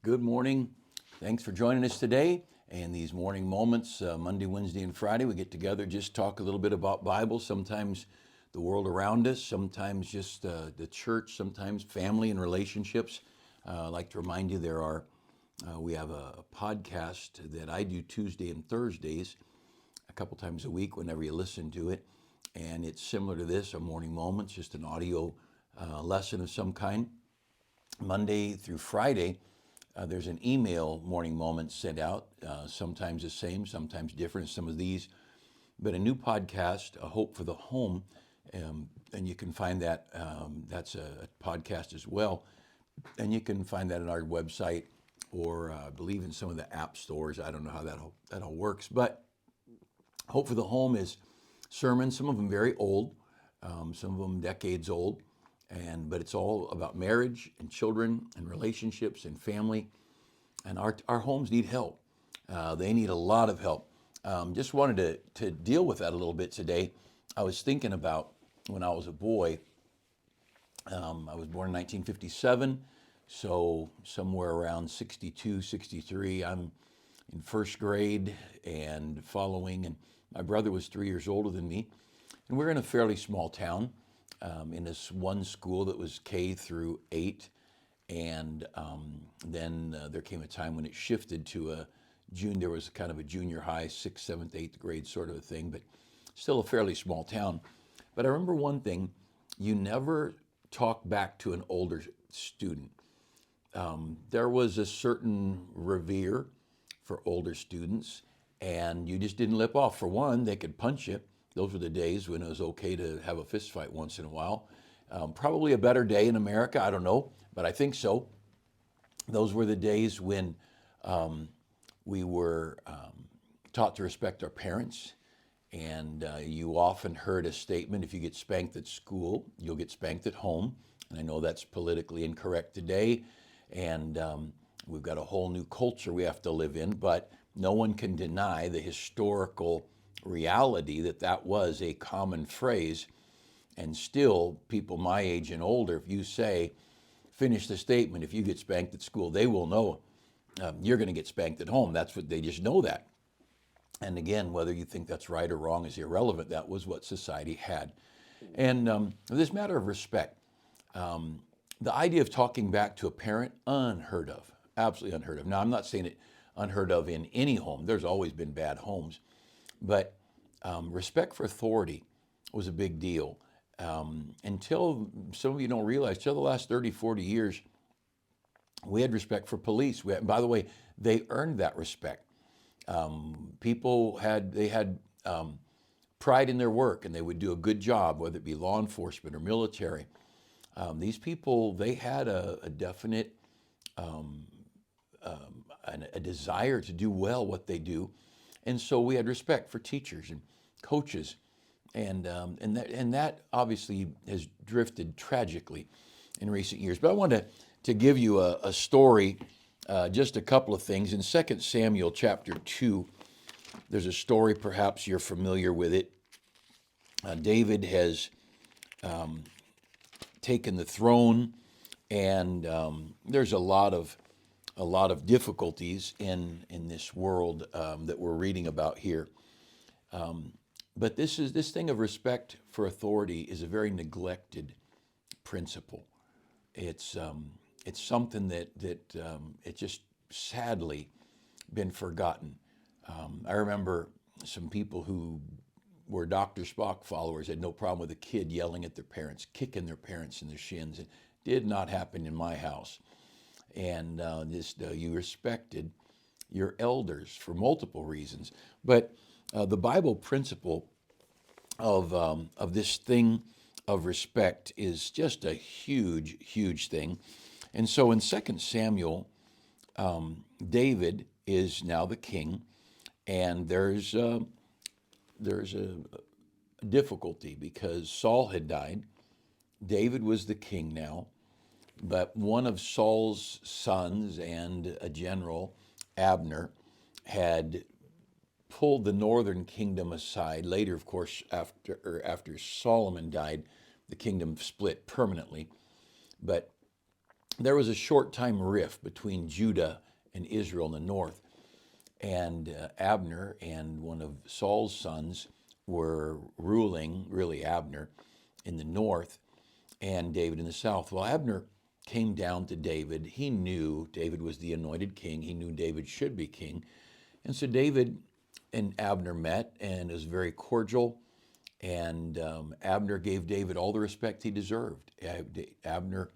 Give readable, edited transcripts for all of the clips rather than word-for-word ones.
Good morning. Thanks for joining us today. And these morning moments, Monday, Wednesday, and Friday, we get together, just talk a little bit about Bible, sometimes the world around us, sometimes just the church, sometimes family and relationships. I'd like to remind you we have a podcast that I do Tuesday and Thursdays, a couple times a week whenever you listen to it. And it's similar to this, a morning moments, just an audio lesson of some kind. Monday through Friday, there's an email morning moment sent out, sometimes the same, sometimes different, some of these, but a new podcast, A Hope for the Home, and you can find that, that's a podcast as well, and you can find that on our website or I believe in some of the app stores. I don't know how that all works, but Hope for the Home is sermons, some of them very old, some of them decades old, but it's all about marriage and children and relationships and family. And our homes need help. They need a lot of help. Just wanted to deal with that a little bit today. I was thinking about when I was a boy. I was born in 1957, so somewhere around 62, 63, I'm in first grade and following, and my brother was 3 years older than me. And we're in a fairly small town, in this one school that was K through 8. And then there came a time when it shifted to there was kind of a junior high, 6th, 7th, 8th grade sort of a thing, but still a fairly small town. But I remember one thing: you never talk back to an older student. There was a certain revere for older students, and you just didn't lip off. For one, they could punch you. Those were the days when it was okay to have a fist fight once in a while. Probably a better day in America, I don't know, but I think so. Those were the days when we were taught to respect our parents, and you often heard a statement: if you get spanked at school, you'll get spanked at home. And I know that's politically incorrect today, and we've got a whole new culture we have to live in, but no one can deny the historical reality that was a common phrase. And still, people my age and older, if you say, finish the statement, if you get spanked at school, they will know you're going to get spanked at home. That's what they just know that. And again, whether you think that's right or wrong is irrelevant. That was what society had. And this matter of respect, the idea of talking back to a parent, unheard of, absolutely unheard of. Now, I'm not saying it unheard of in any home. There's always been bad homes. But respect for authority was a big deal. Until, some of you don't realize, till the last 30, 40 years, we had respect for police. By the way, they earned that respect. People had pride in their work, and they would do a good job, whether it be law enforcement or military. These people, they had a definite a desire to do well what they do. And so we had respect for teachers and coaches. And that obviously has drifted tragically in recent years. But I wanted to give you a story, just a couple of things. In 2 Samuel chapter 2, there's a story, perhaps you're familiar with it. David has taken the throne, and there's a lot of difficulties in this world that we're reading about here. But this thing of respect for authority is a very neglected principle. It's something that it's just sadly been forgotten. I remember some people who were Dr. Spock followers had no problem with a kid yelling at their parents, kicking their parents in the shins. It did not happen in my house. And you respected your elders for multiple reasons. But the Bible principle of this thing of respect is just a huge, huge thing. And so in 2 Samuel, David is now the king, and there's a difficulty because Saul had died. David was the king now, but one of Saul's sons and a general, Abner, had pulled the northern kingdom aside. Later, of course, after Solomon died, the kingdom split permanently. But there was a short time rift between Judah and Israel in the north, and Abner and one of Saul's sons were ruling, really Abner, in the north, and David in the south. Well, Abner came down to David. He knew David was the anointed king. He knew David should be king. And so David and Abner met, and it was very cordial. And Abner gave David all the respect he deserved. Abner,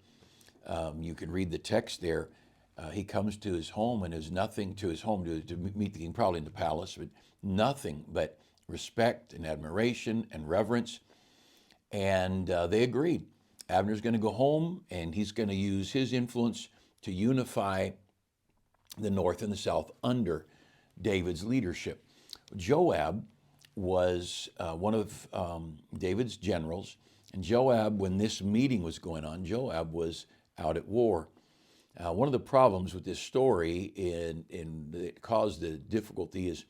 you can read the text there. He comes to his home and has nothing to his home to meet the king, probably in the palace, but nothing but respect and admiration and reverence. And they agreed. Abner's going to go home and he's going to use his influence to unify the north and the south under David's leadership. Joab was one of David's generals, and Joab, when this meeting was going on, Joab was out at war. One of the problems with this story that caused the difficulty is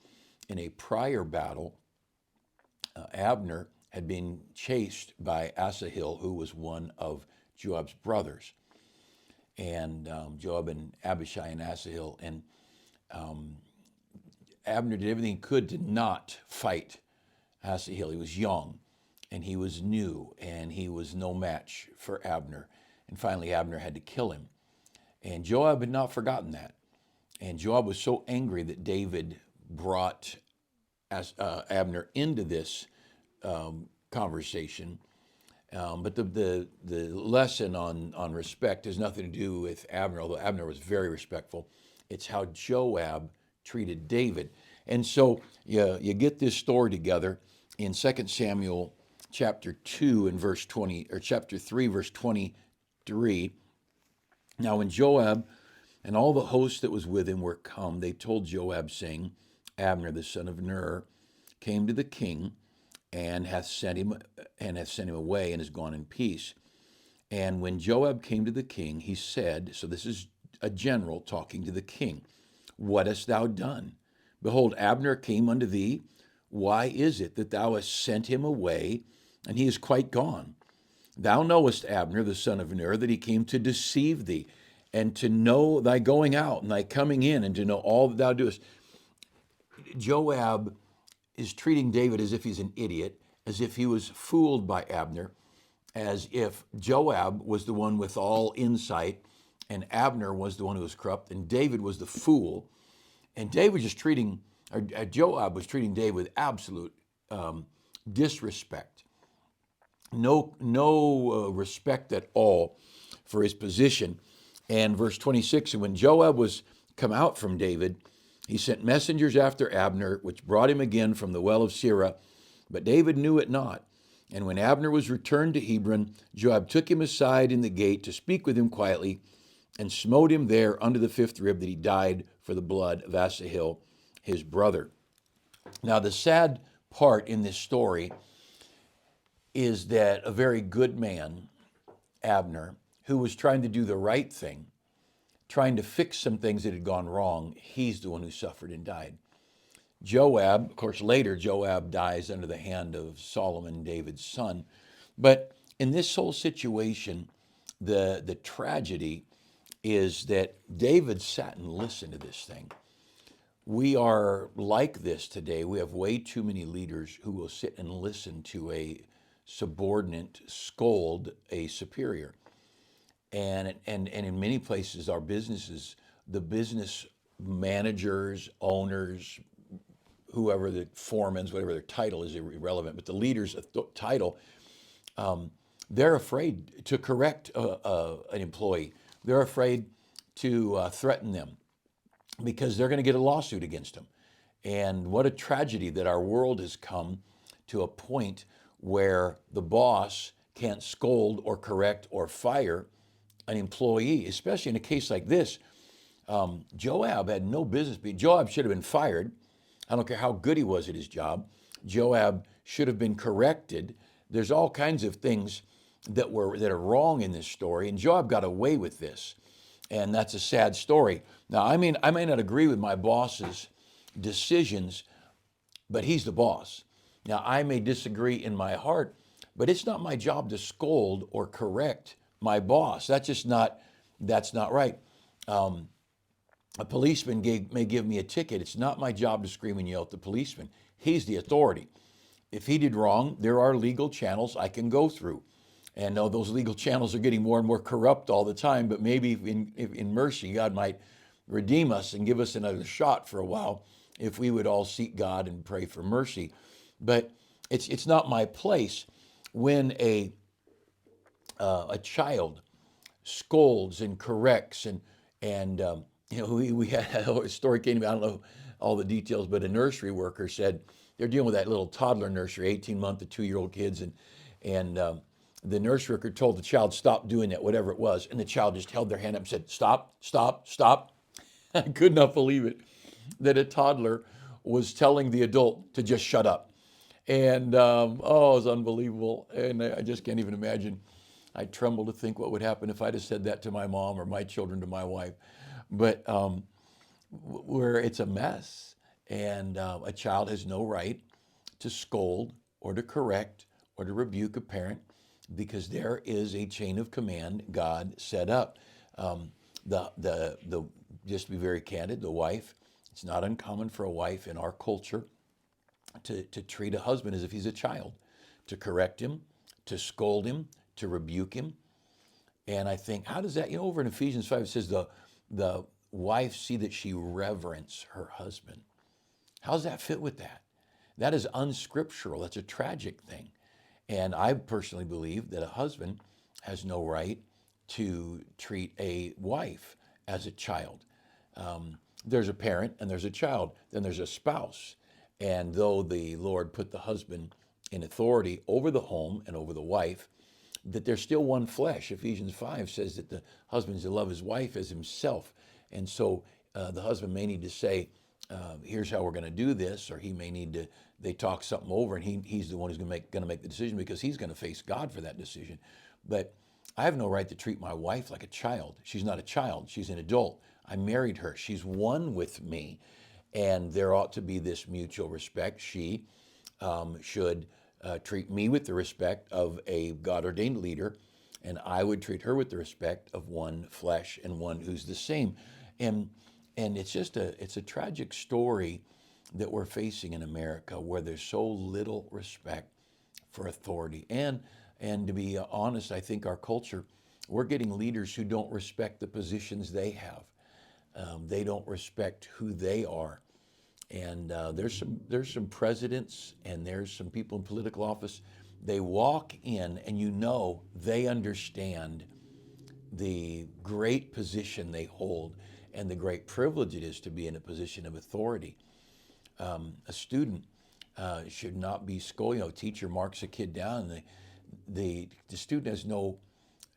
in a prior battle, Abner had been chased by Asahel, who was one of Joab's brothers. And Joab and Abishai and Asahel. And Abner did everything he could to not fight Asahel. He was young and he was new and he was no match for Abner. And finally, Abner had to kill him. And Joab had not forgotten that. And Joab was so angry that David brought Abner into this conversation. But the lesson on respect has nothing to do with Abner, although Abner was very respectful. It's how Joab treated David. And so you get this story together in 2 Samuel chapter 2 and verse 20, or chapter 3, verse 23. Now when Joab and all the host that was with him were come, they told Joab, saying, Abner the son of Ner came to the king, and hath sent him away, and is gone in peace. And when Joab came to the king, he said, so this is a general talking to the king, what hast thou done? Behold, Abner came unto thee. Why is it that thou hast sent him away, and he is quite gone? Thou knowest Abner, the son of Ner, that he came to deceive thee, and to know thy going out and thy coming in, and to know all that thou doest. Joab is treating David as if he's an idiot, as if he was fooled by Abner, as if Joab was the one with all insight, and Abner was the one who was corrupt, and David was the fool. And David was just treating, or Joab was treating David with absolute disrespect. No respect at all for his position. And verse 26, and when Joab was come out from David, he sent messengers after Abner, which brought him again from the well of Sirah, but David knew it not. And when Abner was returned to Hebron, Joab took him aside in the gate to speak with him quietly, and smote him there under the fifth rib, that he died for the blood of Asahel, his brother. Now, the sad part in this story is that a very good man, Abner, who was trying to do the right thing, trying to fix some things that had gone wrong, he's the one who suffered and died. Joab, of course, later Joab dies under the hand of Solomon, David's son. But in this whole situation, the tragedy is that David sat and listened to this thing. We are like this today. We have way too many leaders who will sit and listen to a subordinate scold a superior. And in many places, our businesses, the business managers, owners, whoever the foremans, whatever their title is irrelevant, but the leaders' title, they're afraid to correct an employee. They're afraid to threaten them because they're going to get a lawsuit against them. And what a tragedy that our world has come to a point where the boss can't scold or correct or fire an employee, especially in a case like this. Joab had no business being. Joab should have been fired. I don't care how good he was at his job. Joab should have been corrected. There's all kinds of things that are wrong in this story, and Joab got away with this, and that's a sad story. Now, I may not agree with my boss's decisions, but he's the boss. Now, I may disagree in my heart, but it's not my job to scold or correct my boss. That's just not That's not right. A policeman may give me a ticket. It's not my job to scream and yell at the policeman. He's the authority. If he did wrong, there are legal channels I can go through. And no, those legal channels are getting more and more corrupt all the time, but maybe in mercy, God might redeem us and give us another shot for a while if we would all seek God and pray for mercy. But it's not my place when a child scolds and corrects and we had a story came to me, I don't know all the details, but a nursery worker said they're dealing with that little toddler nursery, 18-month to 2-year-old kids, and the nursery worker told the child stop doing that, whatever it was, and the child just held their hand up and said stop, stop, stop. I could not believe it that a toddler was telling the adult to just shut up. And oh, it was unbelievable. And I just can't even imagine. I tremble to think what would happen if I'd have said that to my mom or my children to my wife. But where it's a mess, and a child has no right to scold or to correct or to rebuke a parent because there is a chain of command God set up. Just to be very candid, the wife, it's not uncommon for a wife in our culture to treat a husband as if he's a child, to correct him, to scold him, to rebuke him. And I think, how does that, over in Ephesians 5, it says the wife see that she reverence her husband. How does that fit with that? That is unscriptural. That's a tragic thing. And I personally believe that a husband has no right to treat a wife as a child. There's a parent and there's a child, then there's a spouse. And though the Lord put the husband in authority over the home and over the wife, that they're still one flesh. Ephesians 5 says that the husband is to love his wife as himself. And so the husband may need to say, here's how we're going to do this, or he may need to, they talk something over and he's the one who's going to make the decision because he's going to face God for that decision. But I have no right to treat my wife like a child. She's not a child, she's an adult. I married her, she's one with me. And there ought to be this mutual respect. She should treat me with the respect of a God-ordained leader, and I would treat her with the respect of one flesh and one who's the same. And it's just it's a tragic story that we're facing in America where there's so little respect for authority. And to be honest, I think our culture, we're getting leaders who don't respect the positions they have. They don't respect who they are. And there's some presidents and there's some people in political office. They walk in and they understand the great position they hold and the great privilege it is to be in a position of authority. A student should not be scolding. A teacher marks a kid down, and the student has no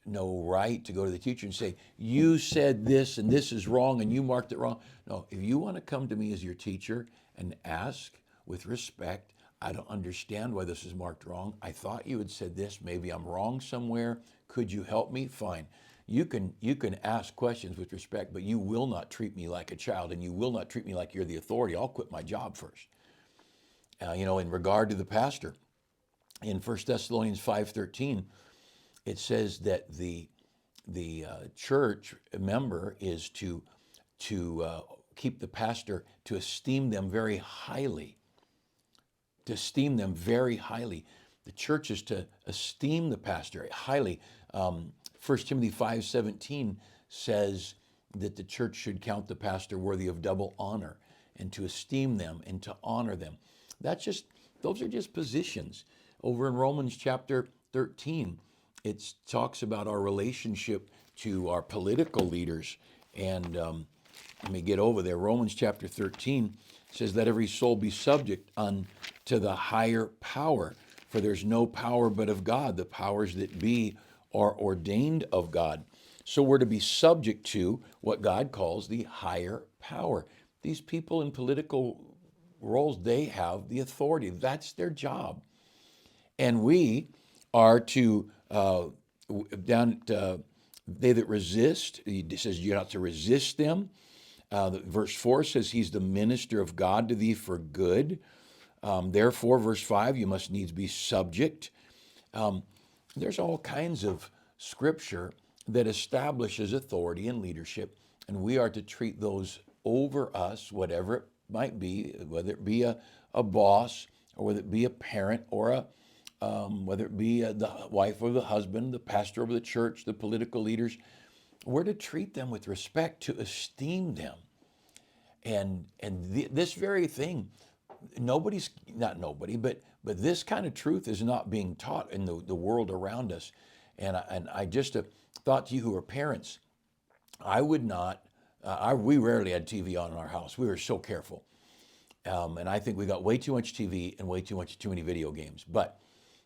right to go to the teacher and say, you said this and this is wrong and you marked it wrong. No, if you want to come to me as your teacher and ask with respect, I don't understand why this is marked wrong. I thought you had said this. Maybe I'm wrong somewhere. Could you help me? Fine. You can ask questions with respect, but you will not treat me like a child, and you will not treat me like you're the authority. I'll quit my job first. In regard to the pastor, in 1 Thessalonians 5:13, it says that the church member is to keep the pastor, to esteem them very highly. To esteem them very highly. The church is to esteem the pastor highly. 1 Timothy 5:17 says that the church should count the pastor worthy of double honor and to esteem them and to honor them. Those are just positions. Over in Romans chapter 13, it talks about our relationship to our political leaders. And let me get over there. Romans chapter 13 says, let every soul be subject unto the higher power, for there's no power but of God. The powers that be are ordained of God. So we're to be subject to what God calls the higher power. These people in political roles, they have the authority. That's their job. And we are to, they that resist, it says you're not to resist them. Verse 4 says he's the minister of God to thee for good. Therefore, verse 5, you must needs be subject. There's all kinds of scripture that establishes authority and leadership, and we are to treat those over us, whatever it might be, whether it be a boss, or whether it be a parent, or whether it be the wife or the husband, the pastor over the church, the political leaders. We're to treat them with respect, to esteem them. And this very thing, nobody's, not nobody, but this kind of truth is not being taught in the world around us. And I just thought to you who are parents, I would not, we rarely had TV on in our house. We were so careful. And I think we got way too much TV and way too many video games. But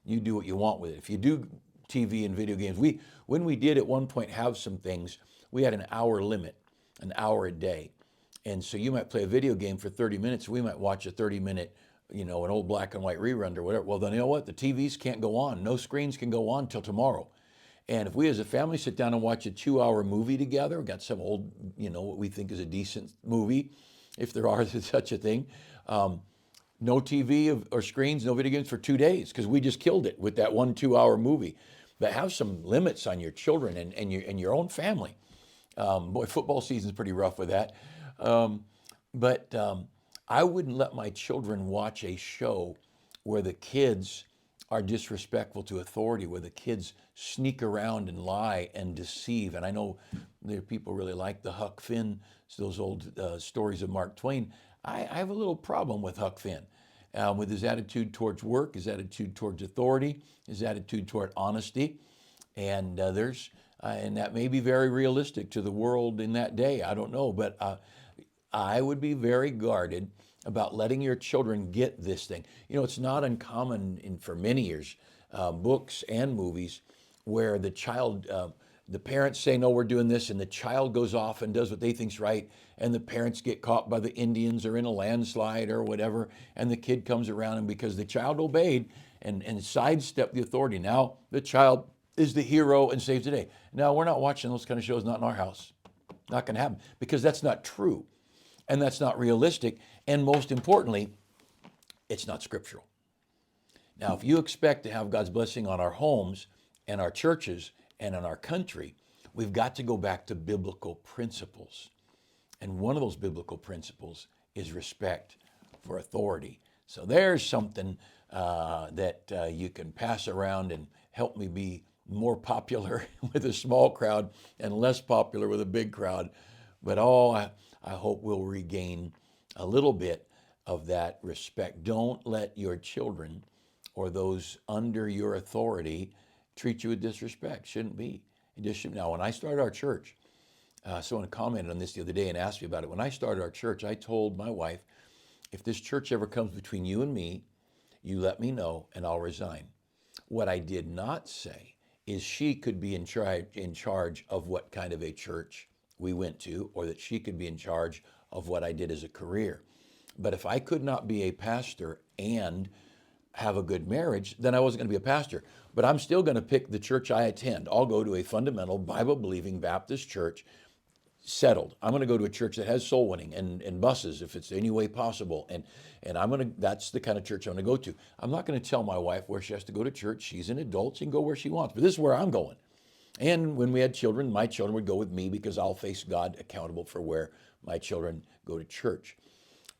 you do what you want with it. If you do TV and video games, when we did at one point have some things, we had an hour limit, an hour a day. And so you might play a video game for 30 minutes. We might watch a 30-minute, an old black and white rerun or whatever. Well, then you know what? The TVs can't go on. No screens can go on till tomorrow. And if we as a family sit down and watch a 2-hour movie together, we got some old, what we think is a decent movie, if there are such a thing, no TV or screens, no video games for 2 days, because we just killed it with that 2-hour movie. But have some limits on your children and your own family. Boy, football season's pretty rough with that. But I wouldn't let my children watch a show where the kids are disrespectful to authority, where the kids sneak around and lie and deceive. And I know there are people really like the Huck Finn, those old stories of Mark Twain. I have a little problem with Huck Finn, with his attitude towards work, his attitude towards authority, his attitude toward honesty. And and that may be very realistic to the world in that day. I don't know, but I would be very guarded about letting your children get this thing. It's not uncommon for many years, books and movies, where the parents say, no, we're doing this, and the child goes off and does what they think's right, and the parents get caught by the Indians or in a landslide or whatever, and the kid comes around, and because the child obeyed and sidestepped the authority, now the child is the hero and saves the day. No, we're not watching those kind of shows, not in our house. Not going to happen, because that's not true, and that's not realistic, and most importantly, it's not scriptural. Now, if you expect to have God's blessing on our homes and our churches and in our country, we've got to go back to biblical principles. And one of those biblical principles is respect for authority. So there's something that you can pass around and help me be more popular with a small crowd and less popular with a big crowd. But I hope we'll regain a little bit of that respect. Don't let your children or those under your authority treat you with disrespect. Shouldn't be. Now, when I started our church, someone commented on this the other day and asked me about it. When I started our church, I told my wife, if this church ever comes between you and me, you let me know and I'll resign. What I did not say is she could be in charge of what kind of a church we went to, or that she could be in charge of what I did as a career. But if I could not be a pastor and have a good marriage, then I wasn't going to be a pastor. But I'm still going to pick the church I attend. I'll go to a fundamental Bible-believing Baptist church, settled. I'm going to go to a church that has soul winning and buses if it's any way possible. And that's the kind of church I'm going to go to. I'm not going to tell my wife where she has to go to church. She's an adult. She can go where she wants. But this is where I'm going. And when we had children, my children would go with me, because I'll face God accountable for where my children go to church.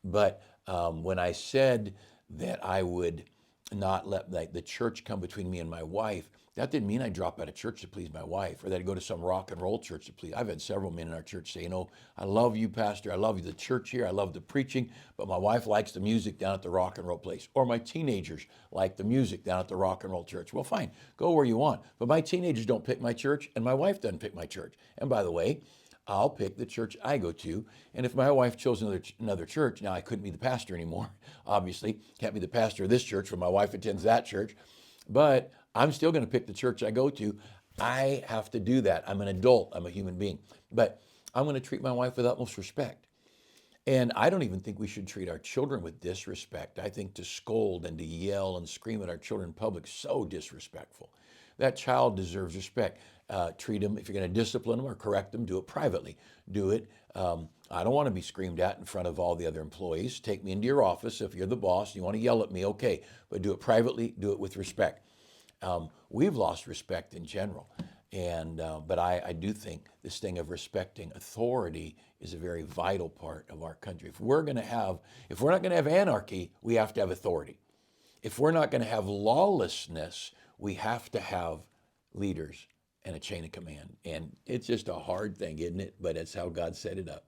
But when I said that I would not let the church come between me and my wife, that didn't mean I drop out of church to please my wife, or that I go to some rock and roll church to please. I've had several men in our church say, I love you, Pastor. I love you, the church here. I love the preaching, but my wife likes the music down at the rock and roll place. Or my teenagers like the music down at the rock and roll church. Well, fine, go where you want. But my teenagers don't pick my church, and my wife doesn't pick my church. And by the way, I'll pick the church I go to. And if my wife chose another church, now I couldn't be the pastor anymore, obviously. Can't be the pastor of this church when my wife attends that church. But I'm still going to pick the church I go to. I have to do that. I'm an adult. I'm a human being. But I'm going to treat my wife with utmost respect. And I don't even think we should treat our children with disrespect. I think to scold and to yell and scream at our children in public is so disrespectful. That child deserves respect. Treat them, if you're going to discipline them or correct them, do it privately. Do it. I don't want to be screamed at in front of all the other employees. Take me into your office. If you're the boss and you want to yell at me, okay. But do it privately. Do it with respect. We've lost respect in general. But I do think this thing of respecting authority is a very vital part of our country. If we're not going to have anarchy, we have to have authority. If we're not going to have lawlessness, we have to have leaders and a chain of command. And it's just a hard thing, isn't it? But it's how God set it up.